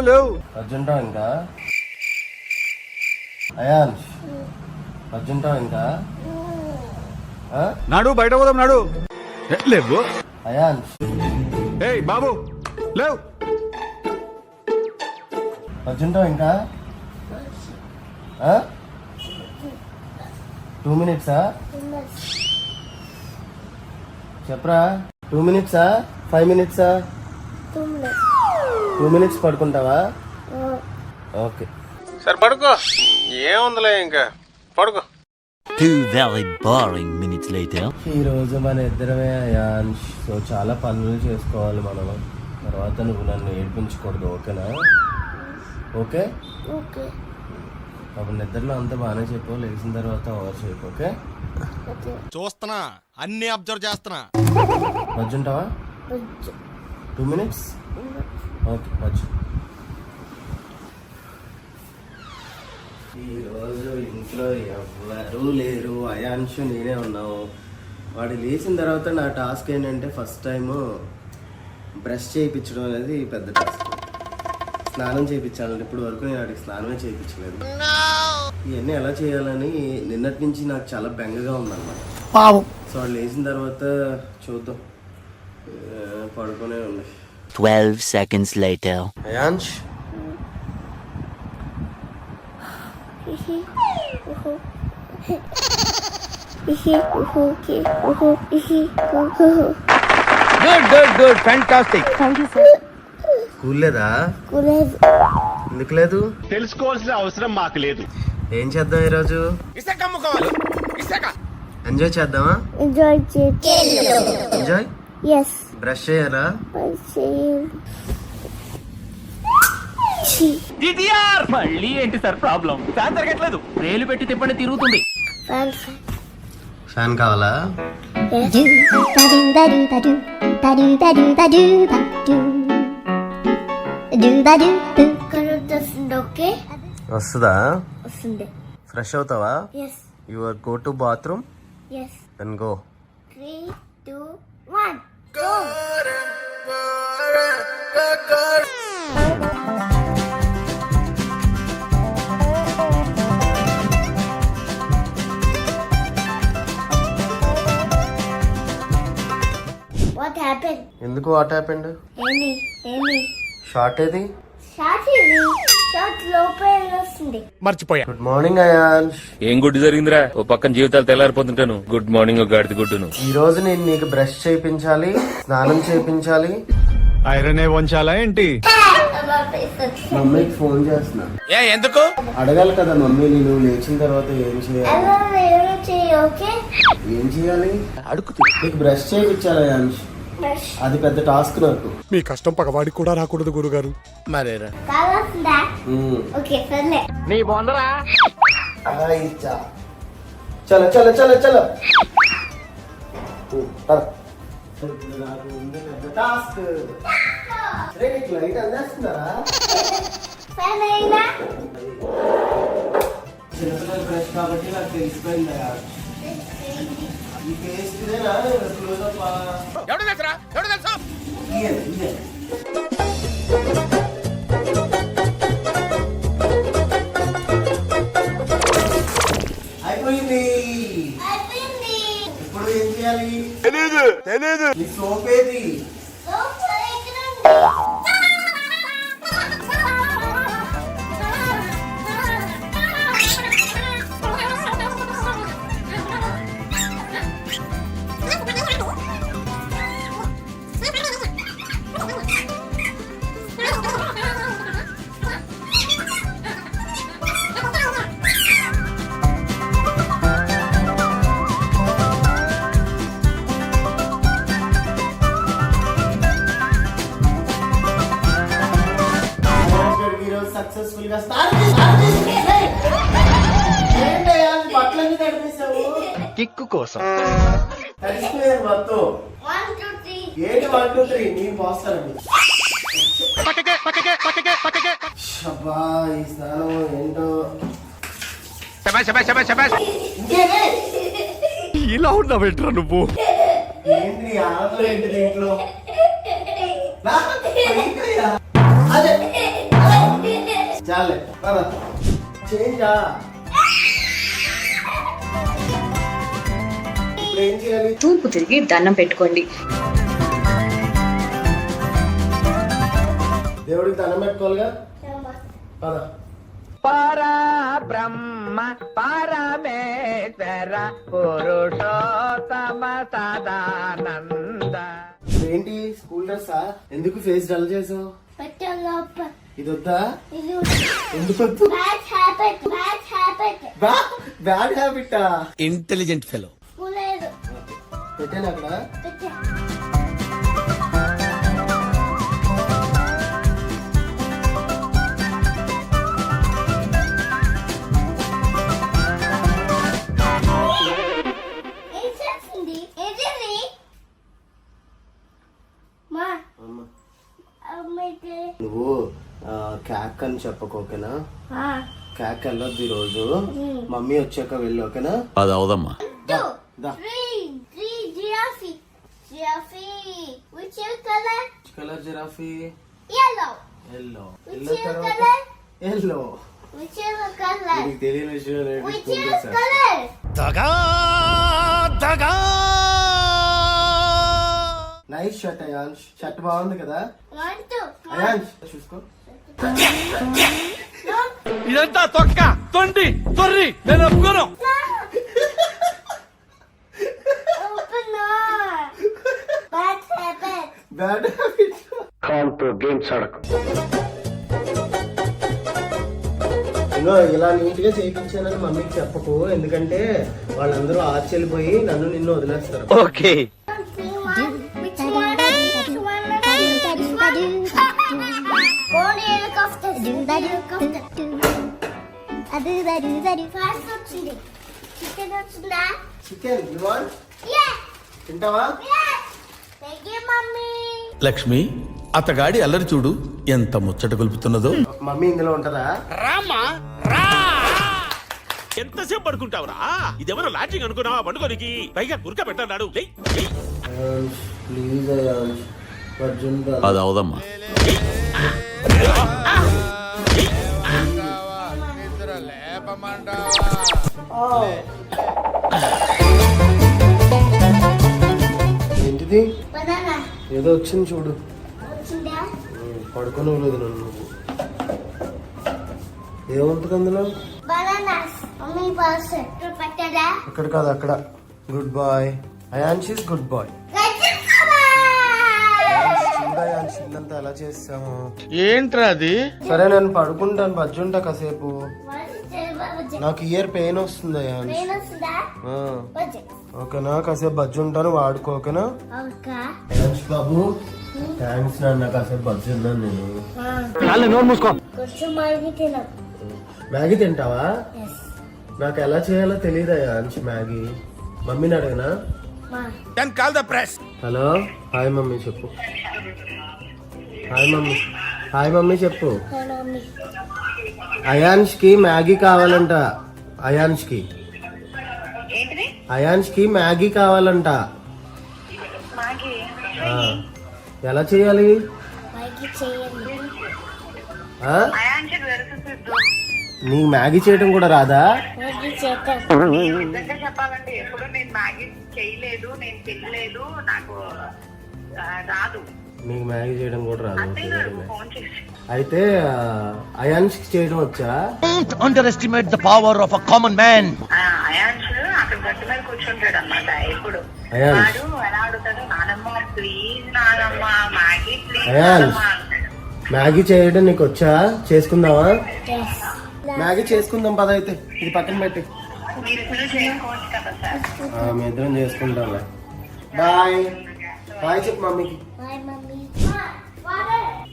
లేవు. అర్జుంటా ఇంకా అయాన్ష్ అర్జుంటా ఇంకా నాడు బయట పోదాం నాడు. లేవు అయాన్ష్. ఏయ్ బాబు లేవు. అర్జుంటా ఇంకా 2 minutes చెప్పరా. 2 minutes 5 minutes 2 minutes పడుకుంటావా? ఓకే సరే పడుకో, ఏముందిలే ఇంకా పడుకో. 2 very boring minutes later. ఈ రోజు మన ఇద్దరమే అయాన్ష్. సో చాలా పనులు చేసుకోవాలి మనం. తర్వాత నువ్వు నన్ను ఏడిపించకూడదు, ఓకేనా? ఓకే అప్పుడు నిద్రలో అంతా బాగానే చెప్పు, లేచిన తర్వాత ఓవర్ చెప్పు. ఓకే చూస్తున్నా, అన్ని అబ్జర్వ్ చేస్తున్నా. మజ్జుంటావా? 2 minutes ఓకే మజ్జు. ఈరోజు ఇంట్లో ఎవరు లేరు, అయాన్షు నేనే ఉన్నావు. వాడు లేచిన తర్వాత నా టాస్క్ ఏంటంటే ఫస్ట్ టైము బ్రష్ చేయించడం అనేది పెద్ద టాస్క్. స్నానం చేయించాలంటే ఇప్పుడు వరకు నేను వాడికి స్నానమే చేయించలేదు. ఇవన్నీ ఎలా చేయాలని నిన్నటి నుంచి నాకు చాలా బెంగగా ఉందన్నమాట. సో వాడు లేచిన తర్వాత చూద్దాం, పడుకునే ఉంది. 12 seconds later. Ayansh good fantastic. School లేదా? ఎందుకు లేదు? తెలుసుకోవాల్సిన అవసరం మాకు లేదు. ఏం చేద్దాం ఈరోజు? ఎంజాయ్ చేద్దామా? ఎంజాయ్. బ్రష్ చేయాలా? మళ్ళీ ఏంటి సార్ ప్రాబ్లం? ఫ్యాన్ తిరగట్లేదు, రేలు పెట్టి తిప్పండి తిరుగుతుంది. ఫ్యాన్ కావాలా? వస్తుందా? ఫ్రెష్ అవుతావా? Your go to bathroom and go. 3, 2, 1 go. What happened? ఎందుకు వాట్ హ్యాపెండ్? ఏమి షార్ట్ ఏది? షార్ట్ లోపల వస్తుంది. మర్చిపోయా. Good morning Ayansh. ఏం గుడ్డు జరిగిందిరా? ఓ పక్కన జీవితాలు తెల్లారిపోతుంటాను. గుడ్ మార్నింగ్ గాడిది గుడ్డును. ఈ రోజు నేను నీకు బ్రష్ చేయించాలి, స్నానం చేయించాలి. ఐరన్ వంచాలా ఏంటి? మమ్మీకి ఫోన్ చేస్తున్నా. ఎందుకు అడగాలి కదా మమ్మీ, నేను లేచిన తర్వాత ఏం చేయాలి? ఏం చేయాలి? అడుగుతూ నీకు బ్రష్ చేయించాలి అయాన్ష్. అది పెద్ద టాస్క్ నాకు. మీ కష్టం పగవాడికి కూడా రాకూడదు గురుగారు. మరేరా నీ బొందరా. చలో చలో చలో చలో. నాకు ఉంది పెద్ద టాస్క్. నీకు లైట్ అందేస్తున్నారా? చిన్నపిల్లల బ్రష్ కాబట్టి నాకు తెలిసిపోయింది. ఈ పేస్ట్ క్లోజప్ అయిపోయింది. ఇప్పుడు ఏం చేయాలి? తెలీదు. ఈ సోప్ ఏది? సక్సెస్ఫుల్ గా బట్టలన్నీ తడిపేసావు. కిక్కు కోసం తడిసిపోయారు మొత్తం. 1, 2, 3 ఏంటి 1, 2, 3 నేను పోస్తానండి. అబ్బా ఈ స్నానం ఏంటో. ఇంకేనే ఇలా ఉన్నావేంట్రా నువ్వు? ఏంటి ఆటలు ఏంటి దీంట్లో? అదే చాలే పద చేంజా ఇప్పుడు ఏం చేయాలి? తూర్పు తిరిగి దండం పెట్టుకోండి. దేవుడికి దండం పెట్టుకోవాలిగా. పద బ్రహ్మ పరమేశ్వర పురుషోత్తమ సదానంద. ఏంటి స్కూల్ డ్రెస్సా? ఎందుకు ఫేస్ డల్ చేసావు? ఇది వద్దా? ఎందుకు వద్దు? బ్యాడ్ హ్యాబిటా? Intelligent fellow. పెట్టాను అక్కడ. నువ్వు క్యాక్ అని చెప్పకు, ఓకేనా? క్యాక్ వెళ్ళొద్దు ఈ రోజు. మమ్మీ వచ్చాక వెళ్ళి, ఓకేనా? అది అవదమ్మా. Colour giraffe Yellow. Yellow. Which yellow is తర్వాత color? Yellow. Which is the color? నీకు తెలియని విషయం ఏంటి? Which school is dress. color? Nice shirt Ayansh. Shirt బాగుంది కదా 1, 2. అయాన్ష్? చూసుకో. ఇదంతా తొక్క తొండి తొర్రి నేను ఒప్పుకోను. Open up. Bad habit. Bad habit. ఇంకో ఇలా నీట్ గా చేయించానని మమ్మీకి చెప్పకు, ఎందుకంటే వాళ్ళందరూ ఆశ్చర్యపోయి నన్ను నిన్ను వదిలేస్తారు. Okay. Which one? Which one? Which one? Only helicopter. Helicopter. Fast వచ్చింది. Chicken వచ్చిందా? Chicken you want? Yeah. తింటావా? Yes. Thank you, mommy. Lakshmi, అతగాడి అల్లరి చూడు ఎంత ముచ్చట గొలుపుతున్నదో. మమ్మీ ఇందులో ఉంటదా? ఎంతసేపు పడుకుంటావురా? ఇదేమన్నా లాడ్జింగ్ అనుకున్నావా పండుగనికి? పైగా గురక పెట్టన్నాడు. అయాన్ష్ ప్లీజ్ అయాన్ష్. అర్జున్ అది అవదమ్మా. ఏంటిది? Banana. ఏదో వచ్చింది చూడు. వచ్చిందా? పడుకోలేదు నన్ను. ఏముంటుంది అందులో? Bananas. Mommy boss. పెట్టదా? అక్కడ కాదు, అక్కడ. Good boy. Ayansh is good boy. చూడు అయాన్ష్, ఇల్లంతా ఎలా చేసాము. ఏంట్రా అది? సరే నేను పడుకుంటాను, బజ్జుంటా కాసేపు. నాకు ఇయర్ పెయిన్ వస్తుంది అయాన్ష్. ఆ, ఓకేనా? కాసేపు బజ్జుంటాను, వాడుకో, ఓకేనా? అయాన్ష్ బాబు థ్యాంక్స్ నాన్న, కాసేపు బజ్జున్నాను నేను. నోరు మూసుకో. కొంచెం మ్యాగీ తినం. మ్యాగీ తింటావా? నాకు ఎలా చేయాలో తెలియదు అయాన్ష్ మ్యాగీ. మమ్మీని అడిగినా? Call the press. Hello, hi mummy చెప్పు. Hi mummy. హాయ్ మమ్మీ చెప్పు. మమ్మీ. అయాన్ష్ కి మ్యాగీ కావాలంట. అయాన్ష్ కి మ్యాగీ కావాలంట. ఆ, ఎలా చేయాలి? మ్యాగీ చేయండి. ఆ? నీ మ్యాగీ చేయడం కూడా రాదా? మ్యాగీ చేద్దాం. చెప్పాలంటే ఎప్పుడు నేను మ్యాగీ చేయలేదు, నేను తినలేదు, నాకు రాదు. నీకు మ్యాగీ చేయడం కూడా రాదు. ఫోన్ చేసి అయితే అయాన్ష్ కి చేయడం వచ్చా? Under estimate the power of a common man. Ayansh అక్కడ గట్టు మీద కూర్చుంటాడు అన్నమాట ఎప్పుడు. అయాన్ష్ వాడు ఎలా అడుగుతాడు, నానమ్మ ప్లీజ్ నానమ్మ మ్యాగీ ప్లీజ్ అయాన్ష్ అంటాడు. మ్యాగీ చేయడం నీకు వచ్చా? చేసుకుందామా? Yes. మ్యాగీ చేసుకుందాం పద. అయితే ఇది పక్కన పెట్టి మీరు ఇప్పుడు చేసుకోవచ్చు కదా సార్. మీ ఇద్దరం చేసుకుంటాంలే. బాయ్. బాయ్ చెప్పు మమ్మీకి. Bye, mommy.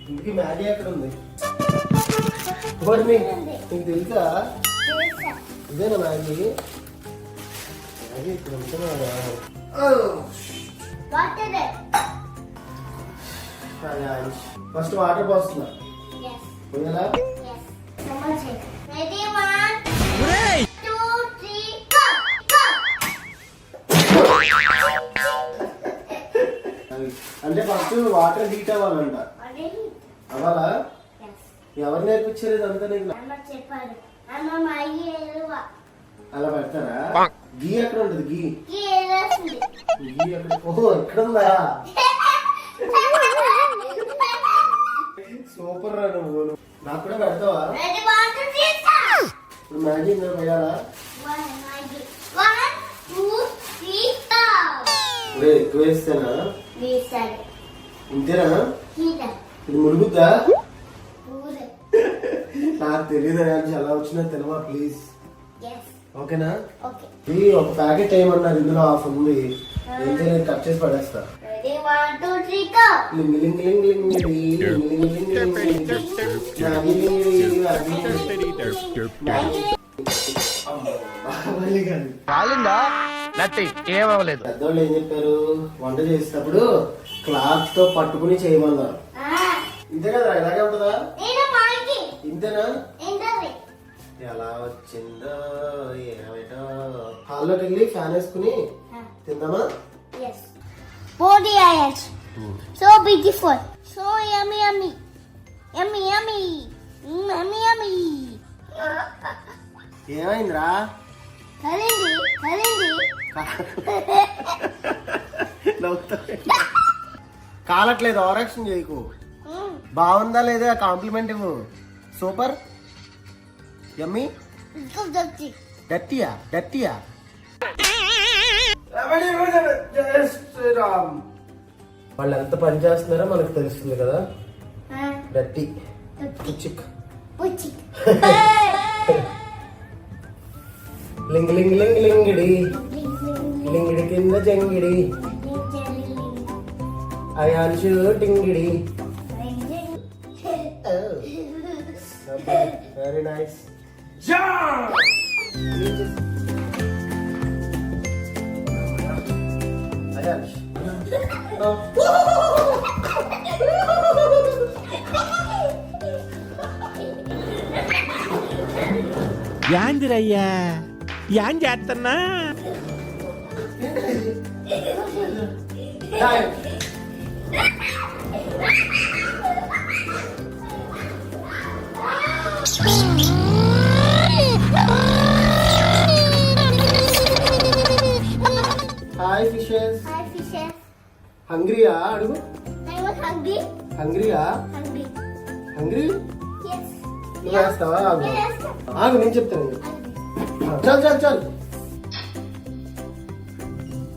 ఇంటికి మ్యాగీ ఎక్కడ ఉంది? నీకు తెలుసా? ఇదేనా మ్యాగీ? మ్యాగీ ఇక్కడ ఉంటున్నాడా? ఫస్ట్ వాటర్ పోస్తున్నా. Yes. పోయేలా? Yes. Mama say. Ready? 1, 2, 3, go! Go! అంటే ఫస్ట్ వాటర్ హీట్ అవ్వాలంట. Already? అవ్వాలా? Yes. ఎవరు నేర్పించారు ఇదంతా నీకు? అమ్మ చెప్పాడు. అమ్మ మా అయ్యి ఎరువా. అలా పెడతారా? గీ ఎక్కడ ఉంటుంది? గీ ఈ ఎరువేస్తుంది. గీ ఎక్కడ? ఓహో ఎక్కడుందా? సూపర్ రా నువ్వు. నాకు కూడా పెడతావా? Ready, 1, 2, 3, start. ఇప్పుడు మ్యాగీ ఇందులో వేయాలా? 1, 2, 3, start. ఒరే ఎక్కువ వేస్తేనా? వేసాడు. ఇంతేనా? హీదా. ఇది మురుగుద్దా? పూరే. నాకు తెలియదు ఎలా వచ్చినా తెలియవా ప్లీజ్. Yes. ఓకేనా? Okay. ఇది ఒక ప్యాకెట్ ఏమన్నారు ఇందులో హాఫ్ ఉంది. ఏం తెలియదు కట్ చేసి పడేస్తా. Ready, 1, 2, 3, go. లింగ్ లింగ్ లింగ్ లింగ్ లింగ్ లింగ్ లింగ్ లింగ్ లింగ్ లింగ్. మ్యాగీ లింగ్ లింగ్ మ్యాగీ లింగ్. అమ్మో, బాగా కాదు. కాలిందా నత్తి ఏమవ్వలేదు. పెద్దోళ్ళు ఏం చెప్పారు? వంట చేసేటప్పుడు క్లాత్ తో పట్టుకుని చేయమన్నారు. ఇంతే కదా? ఇలాగే ఉంటుందా? నేను మాకి. ఇంతేనా? ఏంటది? ఎలా వచ్చిందో ఏమిటో. హాల్లోకి వెళ్ళి ఫ్యాన్ వేసుకుని తిందామా? Yes. Body irons. So beautiful. So yummy, yummy. Yummy, yummy. Yummy, yummy. ఏమైందిరా? Kalindi, kalindi. కాలట్లేదు, ఆరక్షన్ చేయకు. బాగుందా లేదా కాంప్లిమెంట్ ఇవ్వు. సూపర్. యమ్మీ. Go dirty. డట్టియా డట్టియా. వాళ్ళు ఎంత పని చేస్తున్నారో మనకు తెలుస్తుంది కదా. డట్టి చిక్ Puchi. లింగ్ లింగ్ లింగ్ లింగిడి లింగిడి కింద జంగిడి అయాన్షు టింగిడి. Very nice. అయాన్ష్ యాందిరయ్యా యాన్ చేస్తున్నా. Hi fishes. Hi, fishes. హంగ్రీయా అడుగు. I was hungry. హంగ్రీయా? Hungry. హంగ్రీ? Yes. నువ్వు వేస్తావా? ఆగు Yes. ఆగు నేను చెప్తాను. చల్ చల్ చల్